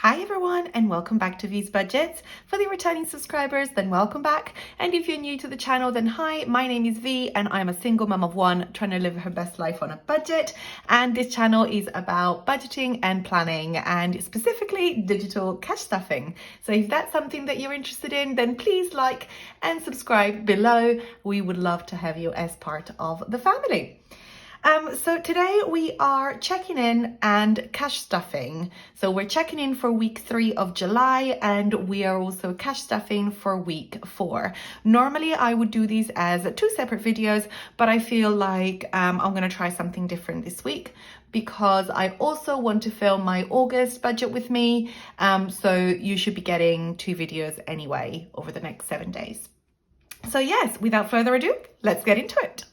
Hi everyone and welcome back to V's Budgets. For the returning subscribers, then welcome back. And if you're new to the channel, then hi, my name is V and I'm a single mum of one trying to live her best life on a budget. And this channel is about budgeting and planning and specifically digital cash stuffing. So if that's something that you're interested in, then please like and subscribe below. We would love to have you as part of the family. So today we are checking in and cash stuffing. So we're checking in for week 3 of July and we are also cash stuffing for week 4. Normally I would do these as 2 separate videos, but I feel like I'm going to try something different this week because I also want to film my August budget with me. So you should be getting 2 videos anyway over the next 7 days. So yes, without further ado, let's get into it.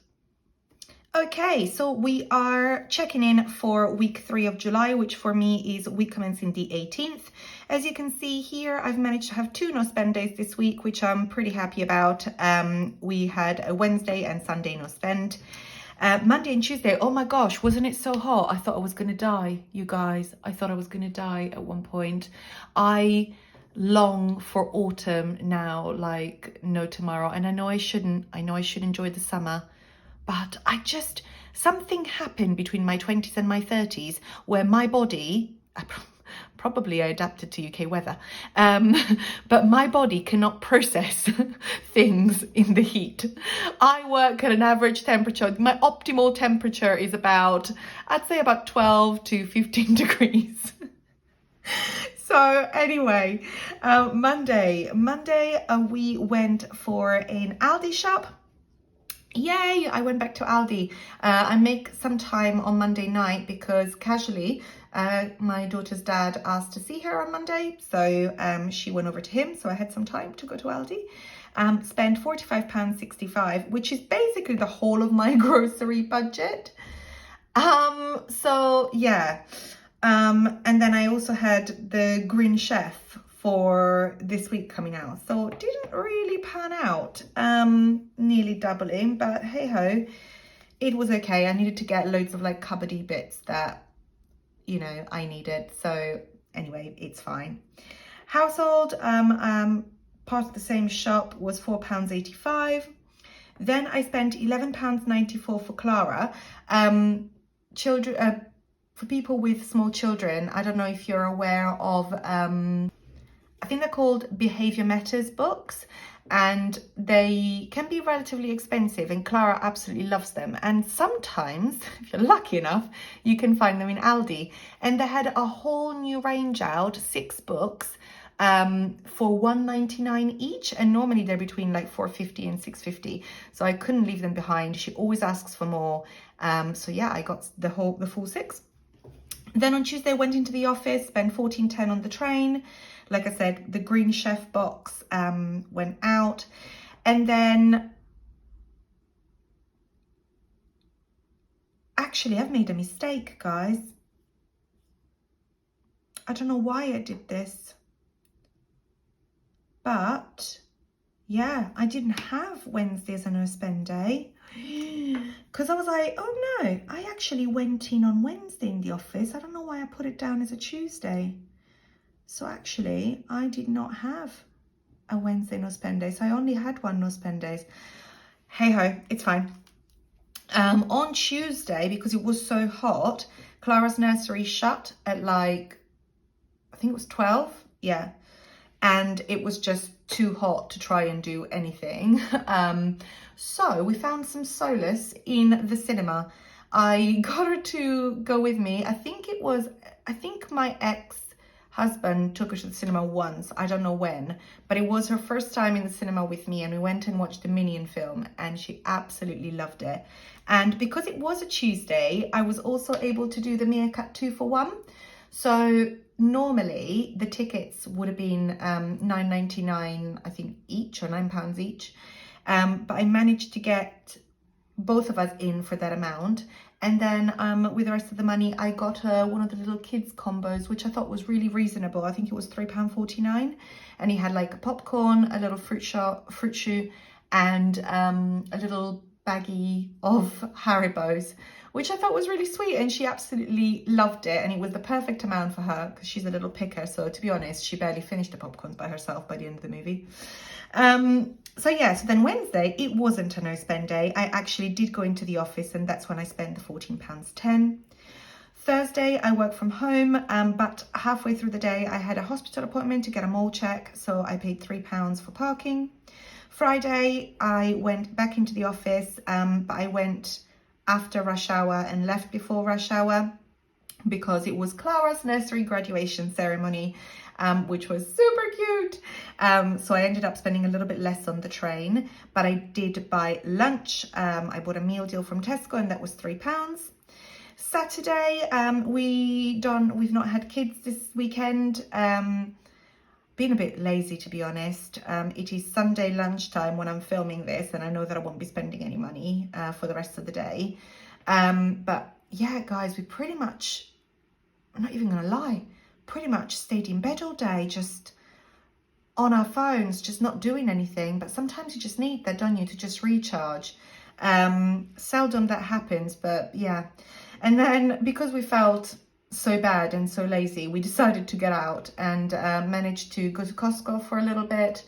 Okay, so we are checking in for week 3 of July, which for me is week commencing the 18th. As you can see here, I've managed to have 2 no spend days this week, which I'm pretty happy about. We had a Wednesday and Sunday no spend. Monday and Tuesday, oh my gosh, wasn't it so hot? I thought I was gonna die, you guys. I thought I was gonna die at one point. I long for autumn now, like no tomorrow. And I know I shouldn't enjoy the summer. But something happened between my 20s and my 30s where my body, probably I adapted to UK weather, but my body cannot process things in the heat. I work at an average temperature. My optimal temperature is I'd say about 12 to 15 degrees. So anyway, Monday, we went for an Aldi shop. Yay, I went back to Aldi. I make some time on Monday night because casually my daughter's dad asked to see her on Monday. So she went over to him. So I had some time to go to Aldi. Spent £45.65, which is basically the whole of my grocery budget. So yeah. And then I also had the Green Chef for this week coming out, so it didn't really pan out, nearly doubling, but hey ho, it was okay. I needed to get loads of like cupboardy bits that, you know, I needed. So anyway, it's fine. Household, part of the same shop was £4.85. Then I spent £11.94 for Clara. For people with small children, I don't know if you're aware of, I think they're called Behavior Matters books, and they can be relatively expensive, and Clara absolutely loves them. And sometimes, if you're lucky enough, you can find them in Aldi. And they had a whole new range out, 6 books, for £1.99 each, and normally they're between like £4.50 and £6.50. So I couldn't leave them behind. She always asks for more. So yeah, I got the full 6. Then on Tuesday, I went into the office, spent £14.10 on the train. Like I said, the Green Chef box went out. And then, actually, I've made a mistake, guys. I don't know why I did this. But, yeah, I didn't have Wednesday as a no spend day. Because I was like, oh no, I actually went in on Wednesday in the office. I don't know why I put it down as a Tuesday. So actually, I did not have a Wednesday no spend day. So I only had 1 no spend days. Hey ho, it's fine. On Tuesday, because it was so hot, Clara's nursery shut at like, I think it was 12. Yeah. And it was just too hot to try and do anything. So we found some solace in the cinema. I got her to go with me. I think my ex-husband took her to the cinema once. I don't know when, but it was her first time in the cinema with me, and we went and watched the Minion film, and she absolutely loved it. And because it was a Tuesday, I was also able to do the Meerkat 2 for 1. So normally the tickets would have been £9.99, I think, each, or £9 each. But I managed to get both of us in for that amount. And then with the rest of the money, I got one of the little kids combos, which I thought was really reasonable. I think it was £3.49. And he had like a popcorn, a little fruit shoe, and a little baggie of Haribos, which I thought was really sweet, and she absolutely loved it, and it was the perfect amount for her because she's a little picker. So to be honest, she barely finished the popcorns by herself by the end of the movie. So yeah, so then Wednesday, it wasn't a no spend day. I actually did go into the office, and that's when I spent the £14.10. Thursday, I work from home, but halfway through the day, I had a hospital appointment to get a mole check, so I paid £3 for parking. Friday, I went back into the office, but I went after rush hour and left before rush hour because it was Clara's nursery graduation ceremony, which was super cute. So I ended up spending a little bit less on the train, but I did buy lunch. I bought a meal deal from Tesco, and that was £3. Saturday, we've not had kids this weekend. Been a bit lazy, to be honest. It is Sunday lunchtime when I'm filming this, and I know that I won't be spending any money for the rest of the day. But yeah, guys, we pretty much, I'm not even gonna lie, pretty much stayed in bed all day, just on our phones, just not doing anything. But sometimes you just need that, don't you, to just recharge. Seldom that happens, but yeah. And then because we felt so bad and so lazy, we decided to get out and managed to go to Costco for a little bit.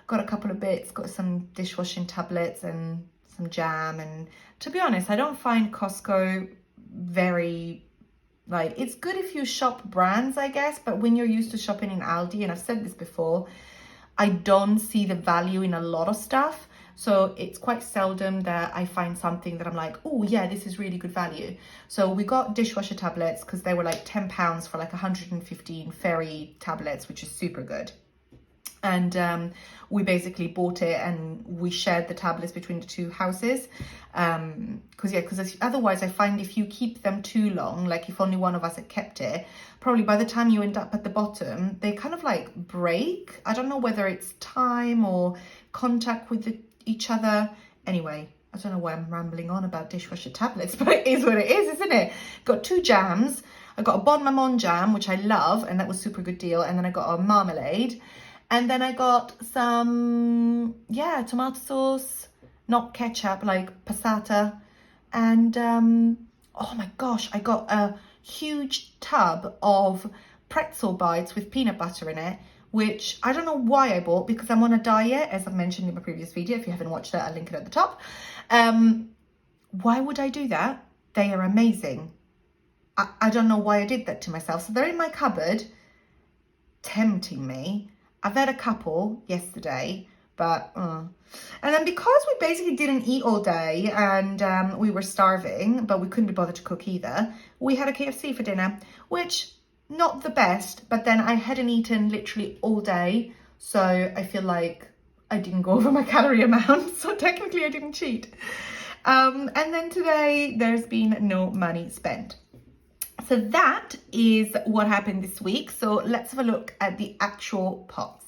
Got a couple of bits, got some dishwashing tablets and some jam. And to be honest, I don't find Costco very, like, it's good if you shop brands, I guess, but when you're used to shopping in Aldi, and I've said this before, I don't see the value in a lot of stuff. So it's quite seldom that I find something that I'm like, oh yeah, this is really good value. So we got dishwasher tablets because they were like £10 for like 115 fairy tablets, which is super good. And we basically bought it and we shared the tablets between the two houses. Because otherwise I find if you keep them too long, like if only one of us had kept it, probably by the time you end up at the bottom, they kind of like break. I don't know whether it's time or contact with each other. Anyway, I don't know why I'm rambling on about dishwasher tablets, but it is what it is, isn't it? Got two jams. I got a Bon Maman jam, which I love, and that was super good deal. And then I got a marmalade. And then I got some, yeah, tomato sauce, not ketchup, like passata. And, oh my gosh, I got a huge tub of pretzel bites with peanut butter in it, which I don't know why I bought because I'm on a diet, as I've mentioned in my previous video. If you haven't watched it, I'll link it at the top. Why would I do that? They are amazing. I don't know why I did that to myself. So they're in my cupboard, tempting me. I've had a couple yesterday, but and then because we basically didn't eat all day and we were starving, but we couldn't be bothered to cook either, we had a KFC for dinner, which not the best, but then I hadn't eaten literally all day, so I feel like I didn't go over my calorie amount, so technically I didn't cheat. And then today there's been no money spent. So that is what happened this week. So let's have a look at the actual pots.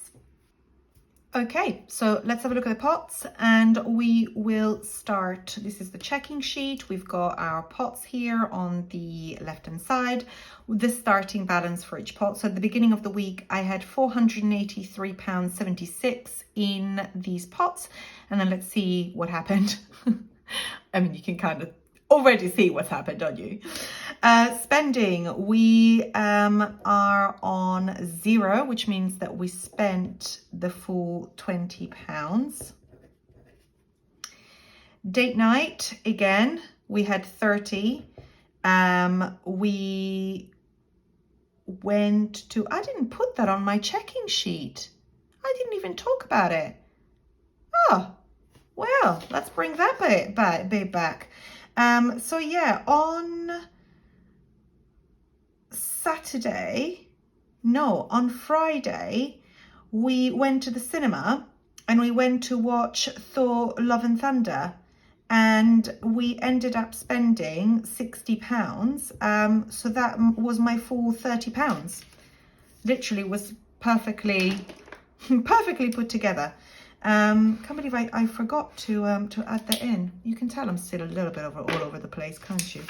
Okay, so let's have a look at the pots and we will start. This is the checking sheet. We've got our pots here on the left-hand side with the starting balance for each pot. So at the beginning of the week, I had £483.76 in these pots. And then let's see what happened. I mean, you can kind of already see what's happened, don't you? Spending, we are on 0, which means that we spent the full £20. Date night, again, we had 30. We went to, I didn't put that on my checking sheet. I didn't even talk about it. Oh, well, let's bring that bit back. So yeah, on on Friday, we went to the cinema and we went to watch Thor: Love and Thunder, and we ended up spending £60. So that was my full £30. Literally was perfectly put together. Can't believe I forgot to add that in. You can tell I'm still a little bit all over the place, can't you?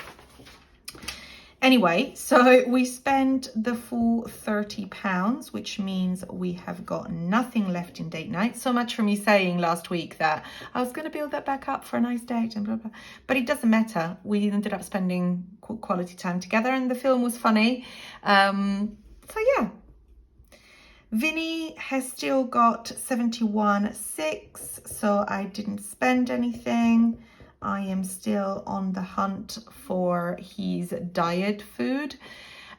Anyway, so we spent the full £30, which means we have got nothing left in date night. So much for me saying last week that I was going to build that back up for a nice date and blah, blah. But it doesn't matter. We ended up spending quality time together and the film was funny. So yeah. Vinny has still got 71.6, so I didn't spend anything. I am still on the hunt for his diet food.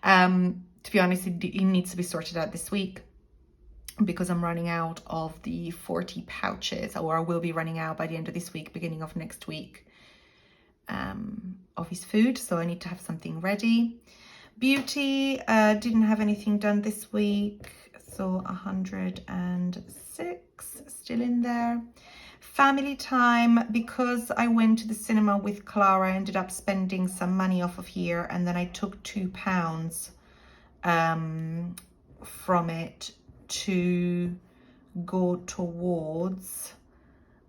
To be honest, it needs to be sorted out this week because I'm running out of the 40 pouches, or I will be running out by the end of this week, beginning of next week, of his food. So I need to have something ready. Beauty, didn't have anything done this week. So 106 still in there. Family time, because I went to the cinema with Clara, I ended up spending some money off of here, and then I took £2 from it to go towards,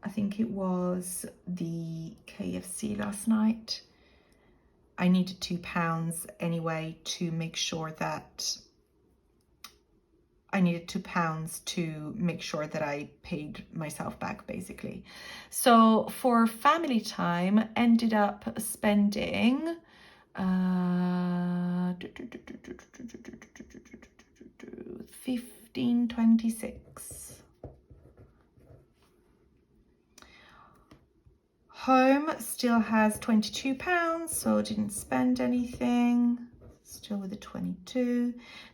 I think it was the KFC last night. I needed £2 anyway to make sure that I paid myself back, basically. So for family time, ended up spending £15.26. Home still has £22, so didn't spend anything. Still with the 22.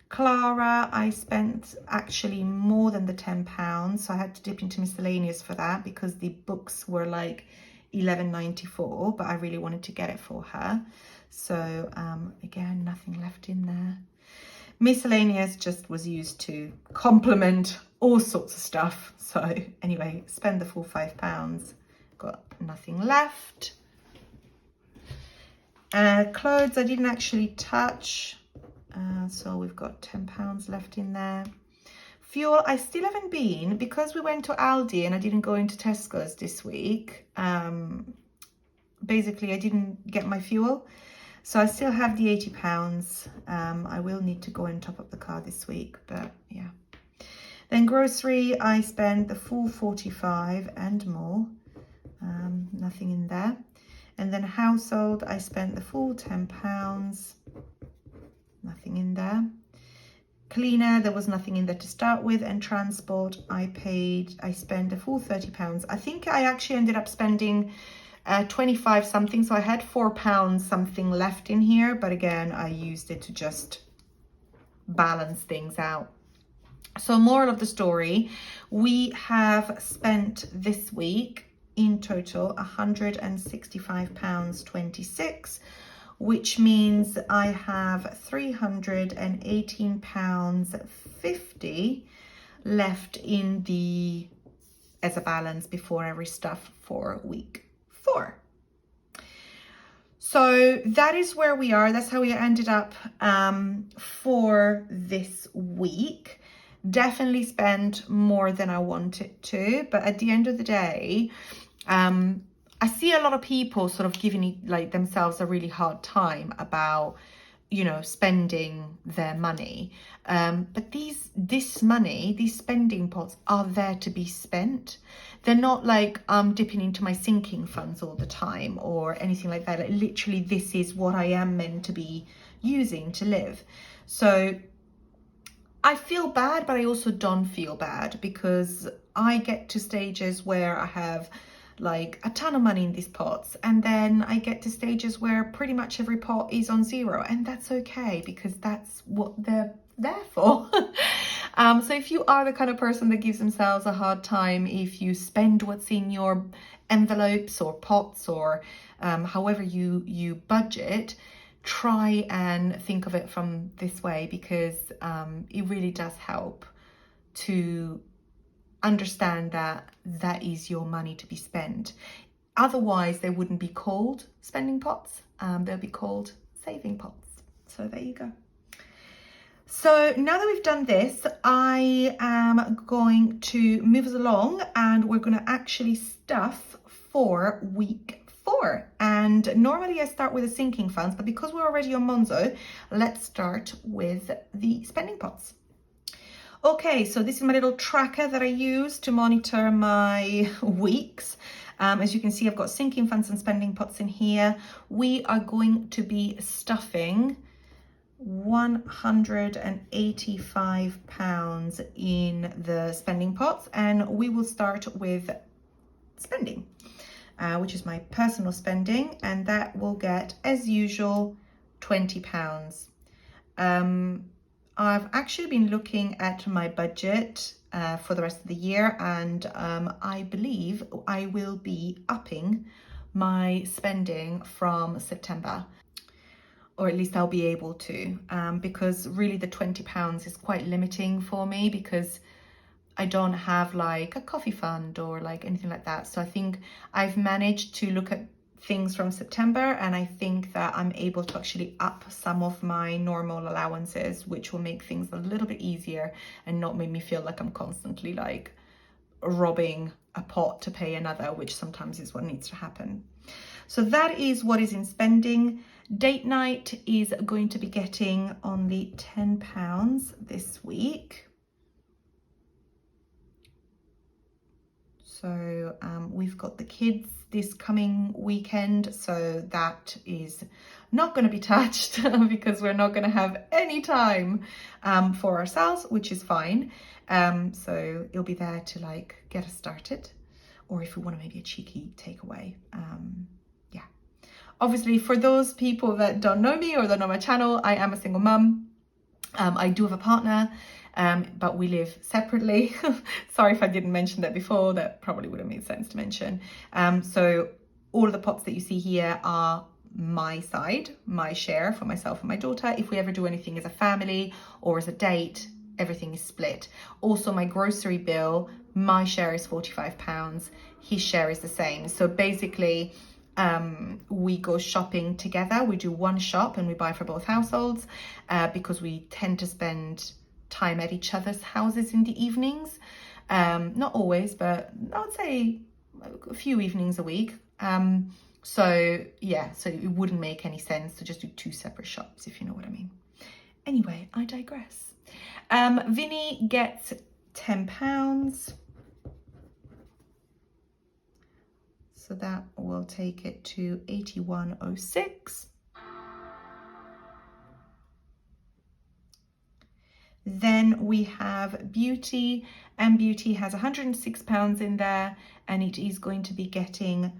Clara, I spent actually more than the £10, so I had to dip into miscellaneous for that because the books were like £11.94, but I really wanted to get it for her. So again, nothing left in there. Miscellaneous just was used to complement all sorts of stuff. So anyway, spend the full £5, got nothing left. Clothes I didn't actually touch, so we've got £10 left in there. Fuel, I still haven't been, because we went to Aldi and I didn't go into Tesco's this week. Basically, I didn't get my fuel, so I still have the £80. I will need to go and top up the car this week, but yeah. Then grocery, I spent the full 45 and more, nothing in there. And then household, I spent the full £10, nothing in there. Cleaner, there was nothing in there to start with. And transport, I spent a full £30. I think I actually ended up spending 25 something, so I had £4 something left in here, but again, I used it to just balance things out. So moral of the story, we have spent this week in total £165.26, which means I have £318.50 left in the as a balance before every stuff for week 4. So that is where we are. That's how we ended up for this week. Definitely spent more than I wanted to, but at the end of the day, I see a lot of people sort of giving like themselves a really hard time about, you know, spending their money. But this money, these spending pots are there to be spent. They're not like I'm dipping into my sinking funds all the time or anything like that. Like, literally, this is what I am meant to be using to live. So I feel bad, but I also don't feel bad because I get to stages where I have like a ton of money in these pots, and then I get to stages where pretty much every pot is on zero, and that's okay because that's what they're there for. So if you are the kind of person that gives themselves a hard time if you spend what's in your envelopes or pots or however you budget, try and think of it from this way, because it really does help to understand that that is your money to be spent. Otherwise, they wouldn't be called spending pots. They'll be called saving pots. So there you go. So now that we've done this, I am going to move us along and we're going to actually stuff for week 4. And And normally I start with the sinking funds, but because we're already on Monzo, let's start with the spending pots. Okay, so this is my little tracker that I use to monitor my weeks. As you can see, I've got sinking funds and spending pots in here. We are going to be stuffing £185 in the spending pots, and we will start with spending, which is my personal spending, and that will get, as usual, £20. I've actually been looking at my budget for the rest of the year, and I believe I will be upping my spending from September, or at least I'll be able to, because really the £20 is quite limiting for me, because I don't have like a coffee fund or like anything like that. So I think I've managed to look at things from September, and I think that I'm able to actually up some of my normal allowances, which will make things a little bit easier and not make me feel like I'm constantly like robbing a pot to pay another, which sometimes is what needs to happen. So that is what is in spending. Date night is going to be getting only £10 this week. So we've got the kids this coming weekend, so that is not going to be touched because we're not going to have any time for ourselves, which is fine. So it'll be there to like get us started, or if we want to maybe a cheeky takeaway. Yeah. Obviously, for those people that don't know me or don't know my channel, I am a single mum. I do have a partner, but we live separately. Sorry if I didn't mention that before, that probably would have made sense to mention. So all of the pots that you see here are my side, my share for myself and my daughter. If we ever do anything as a family or as a date, everything is split. Also, my grocery bill, my share is £45, his share is the same. So basically, we go shopping together. We do one shop and we buy for both households because we tend to spend time at each other's houses in the evenings. Not always, but I would say a few evenings a week. So yeah, so it wouldn't make any sense to just do two separate shops, if you know what I mean. Anyway, I digress. Vinny gets £10. So that will take it to 81.06. Then we have Beauty, and Beauty has £106 in there, and it is going to be getting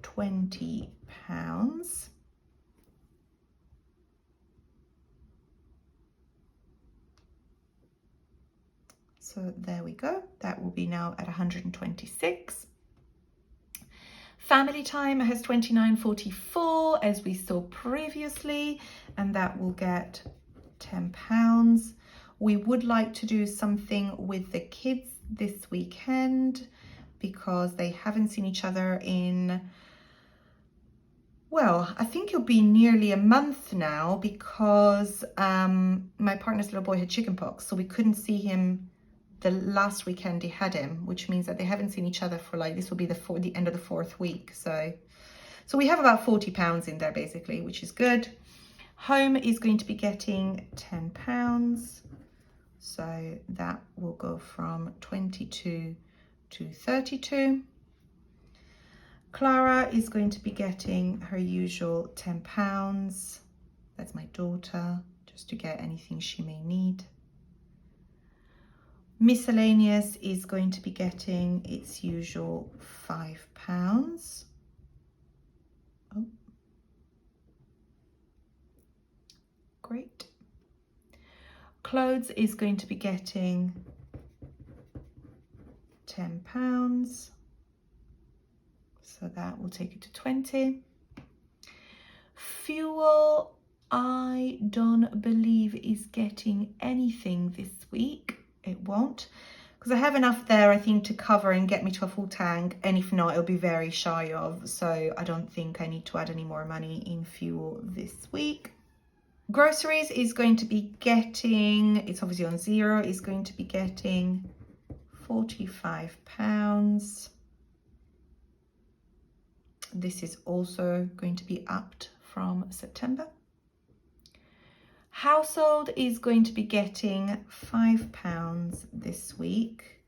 £20. So there we go. That will be now at 126. Family Time has £29.44, as we saw previously, and that will get £10. We would like to do something with the kids this weekend because they haven't seen each other in, well, I think it'll be nearly a month now, because my partner's little boy had chickenpox, so we couldn't see him the last weekend he had him, which means that they haven't seen each other for like, this will be the end of the 4th week. So we have about £40 in there basically, which is good. Home is going to be getting £10. So that will go from 22 to 32. Clara is going to be getting her usual £10. That's my daughter, just to get anything she may need. Miscellaneous is going to be getting its usual £5. Oh, great. Clothes is going to be getting £10. So that will take it to 20. Fuel, I don't believe is getting anything this week. It won't, because I have enough there, I think, to cover and get me to a full tank, and if not, it'll be very shy of, so I don't think I need to add any more money in fuel this week. Groceries is going to be getting, it's obviously on zero, is going to be getting £45. This is also going to be upped from September. Household is going to be getting £5 this week,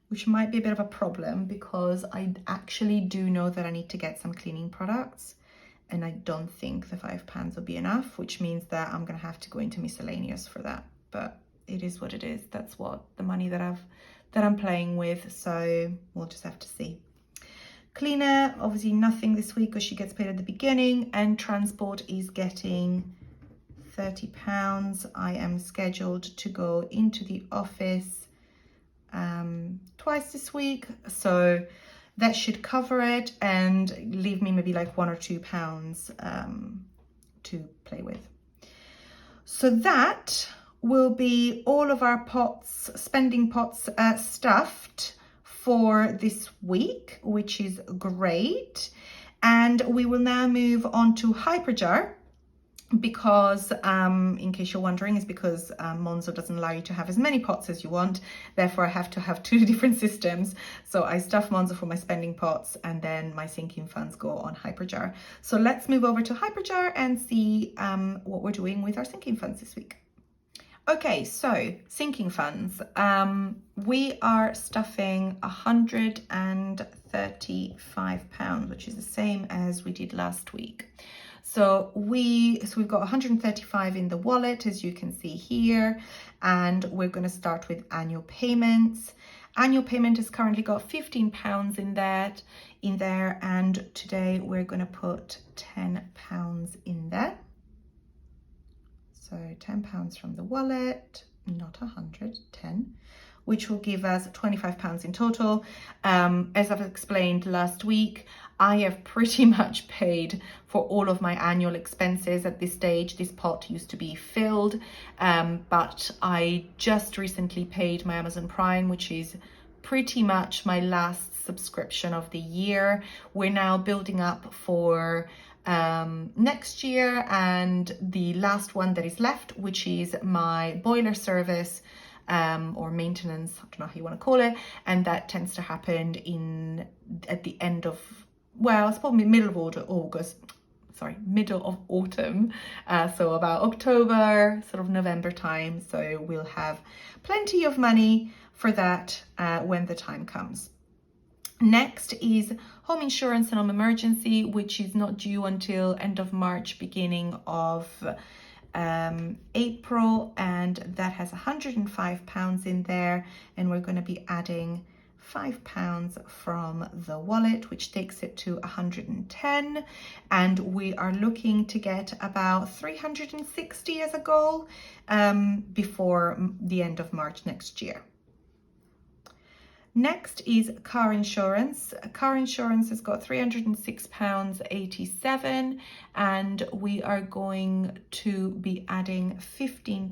which might be a bit of a problem because I actually do know that I need to get some cleaning products, and I don't think the £5 will be enough, which means that I'm going to have to go into miscellaneous for that. But it is what it is. That's what the money that I'm playing with, so we'll just have to see. Cleaner, obviously nothing this week because she gets paid at the beginning, and transport is getting £30. I am scheduled to go into the office twice this week, so that should cover it and leave me maybe like £1 or £2 to play with. So that will be all of our pots, spending pots, stuffed for this week, which is great. And we will now move on to Hyperjar, because in case you're wondering, is because Monzo doesn't allow you to have as many pots as you want. Therefore I have to have 2 different systems. So I stuff Monzo for my spending pots, and then my sinking funds go on Hyperjar. So let's move over to Hyperjar and see what we're doing with our sinking funds this week. Okay, so sinking funds, we are stuffing £135, which is the same as we did last week. So we've got 135 in the wallet, as you can see here, and we're going to start with annual payments. Annual payment has currently got £15 in there, and today we're going to put £10 in there. So £10 from the wallet, not 100, 10, which will give us £25 in total. As I've explained last week, I have pretty much paid for all of my annual expenses at this stage. This pot used to be filled, but I just recently paid my Amazon Prime, which is pretty much my last subscription of the year. We're now building up for next year, and the last one that is left, which is my boiler service or maintenance, I don't know how you want to call it, and that tends to happen at the end of, well, it's probably middle of autumn, so about October, sort of November time. So we'll have plenty of money for that when the time comes. Next is home insurance and home emergency, which is not due until end of March, beginning of April, and that has £105 in there, and we're going to be adding £5 from the wallet, which takes it to 110, and we are looking to get about 360 as a goal before the end of March next year. Next is car insurance. Car insurance has got £306.87, and we are going to be adding £15.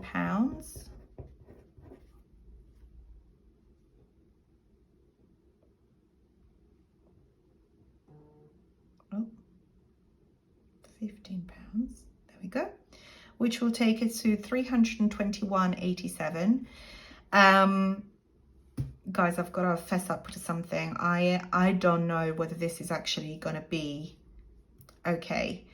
Oh, £15. There we go. Which will take it to £321.87. Guys, I've got to fess up to something. I don't know whether this is actually going to be okay.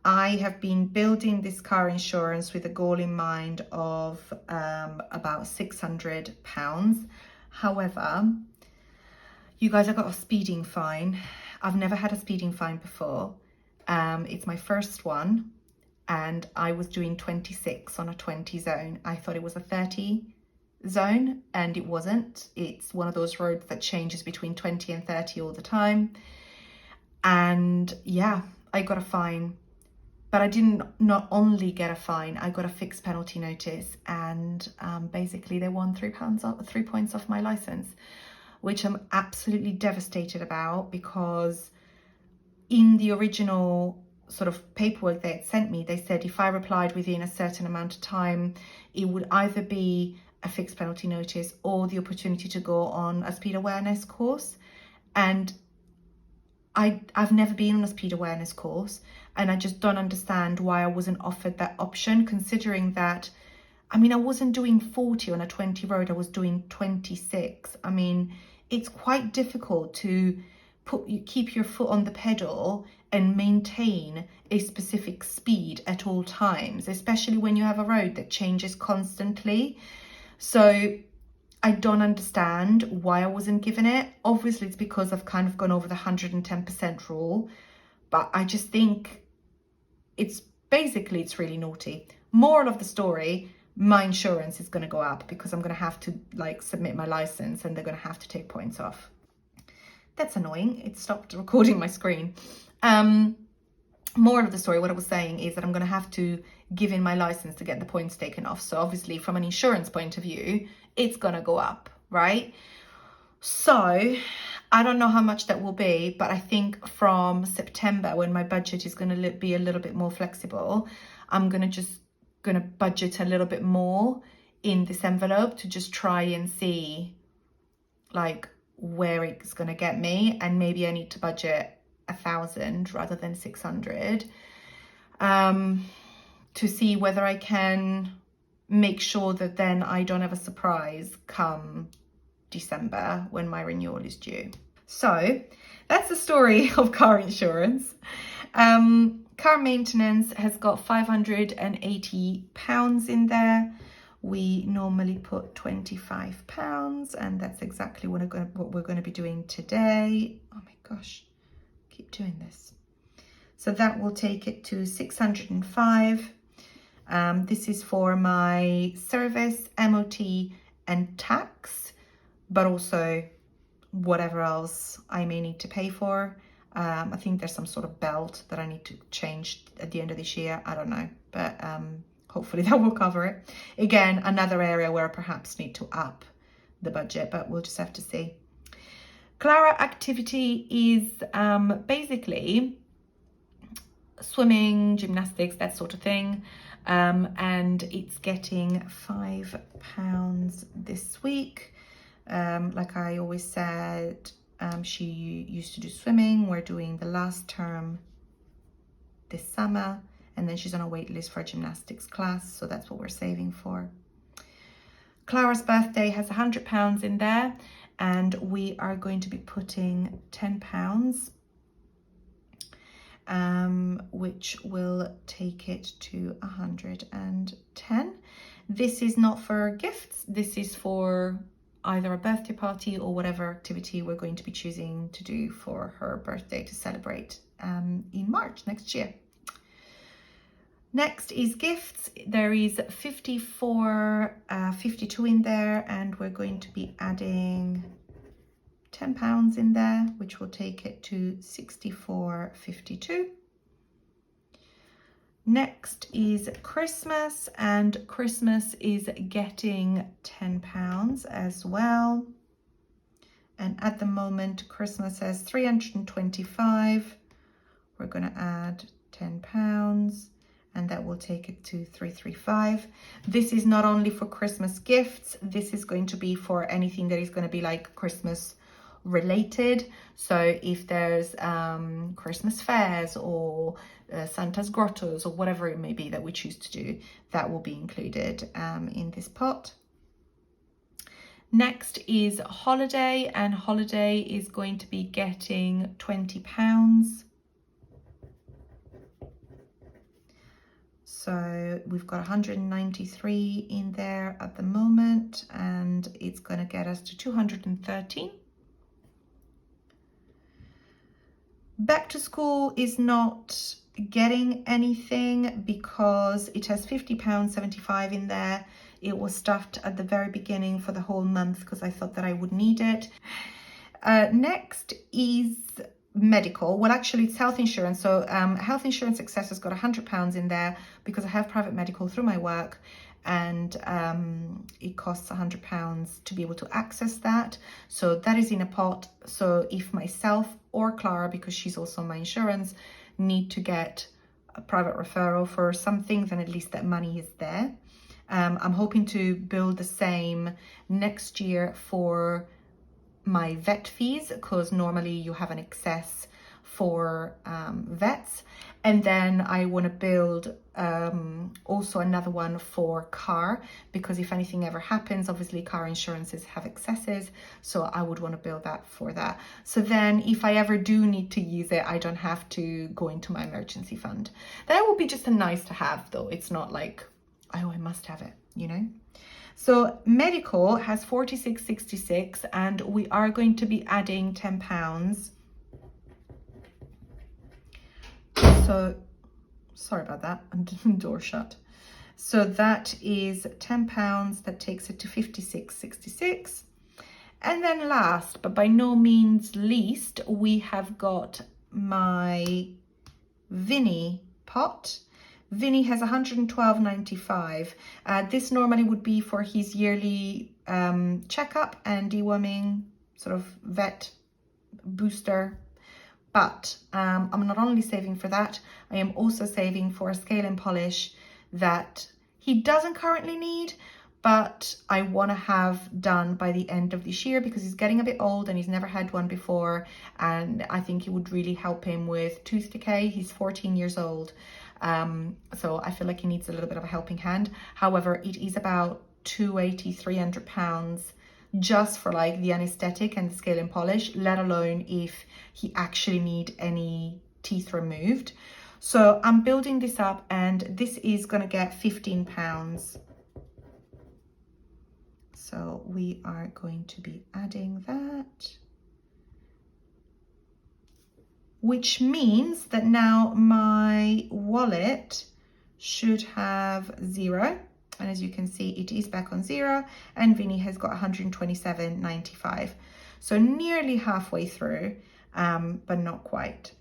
I have been building this car insurance with a goal in mind of about £600. However, you guys, I got a speeding fine. I've never had a speeding fine before. It's my first one, and I was doing 26 on a 20 zone. I thought it was a 30 zone, and it wasn't. It's one of those roads that changes between 20 and 30 all the time. And yeah, I got a fine, but I didn't not only get a fine, I got a fixed penalty notice, and basically they won £3 points off my license, which I'm absolutely devastated about, because in the original sort of paperwork they had sent me, they said if I replied within a certain amount of time, it would either be a fixed penalty notice or the opportunity to go on a speed awareness course. And I've never been on a speed awareness course, and I just don't understand why I wasn't offered that option, considering that, I mean, I wasn't doing 40 on a 20 road, I was doing 26. I mean, it's quite difficult to keep your foot on the pedal and maintain a specific speed at all times, especially when you have a road that changes constantly. So I don't understand why I wasn't given it. Obviously, it's because I've kind of gone over the 110% rule, but I just think it's really naughty. Moral of the story, my insurance is going to go up because I'm going to have to like submit my license and they're going to have to take points off. That's annoying. It stopped recording my screen. Moral of the story, what I was saying is that I'm going to have to give in my license to get the points taken off. So obviously from an insurance point of view, it's going to go up, right? So I don't know how much that will be, but I think from September, when my budget is going to be a little bit more flexible, I'm going to budget a little bit more in this envelope to just try and see like where it's going to get me. And maybe I need to budget 1,000 rather than 600 to see whether I can make sure that then I don't have a surprise come December when my renewal is due. So that's the story of car insurance. Car maintenance has got £580 in there. We normally put £25, and that's exactly what we're going to be doing today. Oh my gosh, keep doing this. So that will take it to 605. This is for my service, MOT, and tax, but also whatever else I may need to pay for. I think there's some sort of belt that I need to change at the end of this year. I don't know, but hopefully that will cover it. Again, another area where I perhaps need to up the budget, but we'll just have to see. Clara activity is basically swimming, gymnastics, that sort of thing. And it's getting £5 this week. Like I always said, she used to do swimming. We're doing the last term this summer, and then she's on a wait list for a gymnastics class, so that's what we're saving for. Clara's birthday has £100 in there, and we are going to be putting £10, which will take it to 110. This is not for gifts. This is for either a birthday party or whatever activity we're going to be choosing to do for her birthday to celebrate in March next year. Next is gifts. There is 52 in there, and we're going to be adding £10 in there, which will take it to 64.52. Next is Christmas, and Christmas is getting £10 as well. And at the moment, Christmas has 325. We're going to add £10, and that will take it to 335. This is not only for Christmas gifts, this is going to be for anything that is going to be like Christmas related. So if there's Christmas fairs or Santa's grottos or whatever it may be that we choose to do, that will be included in this pot. Next is holiday, and holiday is going to be getting £20. So we've got 193 in there at the moment, and it's going to get us to 213. Back to school is not getting anything because it has £50.75 in there. It was stuffed at the very beginning for the whole month because I thought that I would need it. Next is medical. Well, actually it's health insurance. So health insurance excess has got £100 in there because I have private medical through my work, and it costs £100 to be able to access that. So that is in a pot. So if myself or Clara, because she's also my insurance, need to get a private referral for something, then at least that money is there. I'm hoping to build the same next year for my vet fees, because normally you have an excess for vets. And then I want to build also another one for car, because if anything ever happens, obviously car insurances have excesses, so I would want to build that for that. So then if I ever do need to use it, I don't have to go into my emergency fund. That would be just a nice to have though. It's not like, oh, I must have it, you know? So medical has 46.66, and we are going to be adding £10. So, sorry about that, door shut. So that is £10, that takes it to 56.66. And then last, but by no means least, we have got my Vinny pot. Vinny has 112.95. This normally would be for his yearly checkup and deworming sort of vet booster. But I'm not only saving for that, I am also saving for a scale and polish that he doesn't currently need, but I want to have done by the end of this year, because he's getting a bit old and he's never had one before, and I think it would really help him with tooth decay. He's 14 years old, so I feel like he needs a little bit of a helping hand. However, it is about £280–300 just for like the anesthetic and the scale and polish, let alone if he actually need any teeth removed. So I'm building this up, and this is going to get £15. So we are going to be adding that, which means that now my wallet should have 0. And as you can see, it is back on 0, and Vinny has got 127.95. So nearly halfway through, but not quite.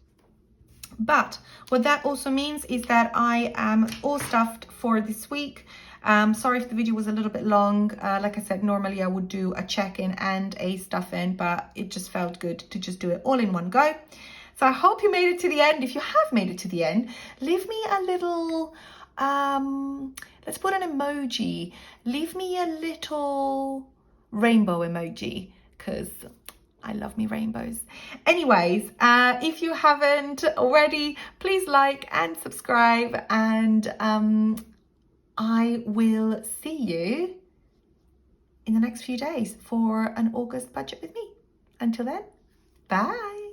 But what that also means is that I am all stuffed for this week. Sorry if the video was a little bit long. Like I said, normally I would do a check-in and a stuff-in, but it just felt good to just do it all in one go. So I hope you made it to the end. If you have made it to the end, leave me a little... let's put an emoji. Leave me a little rainbow emoji, because I love me rainbows. Anyways, if you haven't already, please like and subscribe, and I will see you in the next few days for an August budget with me. Until then, bye.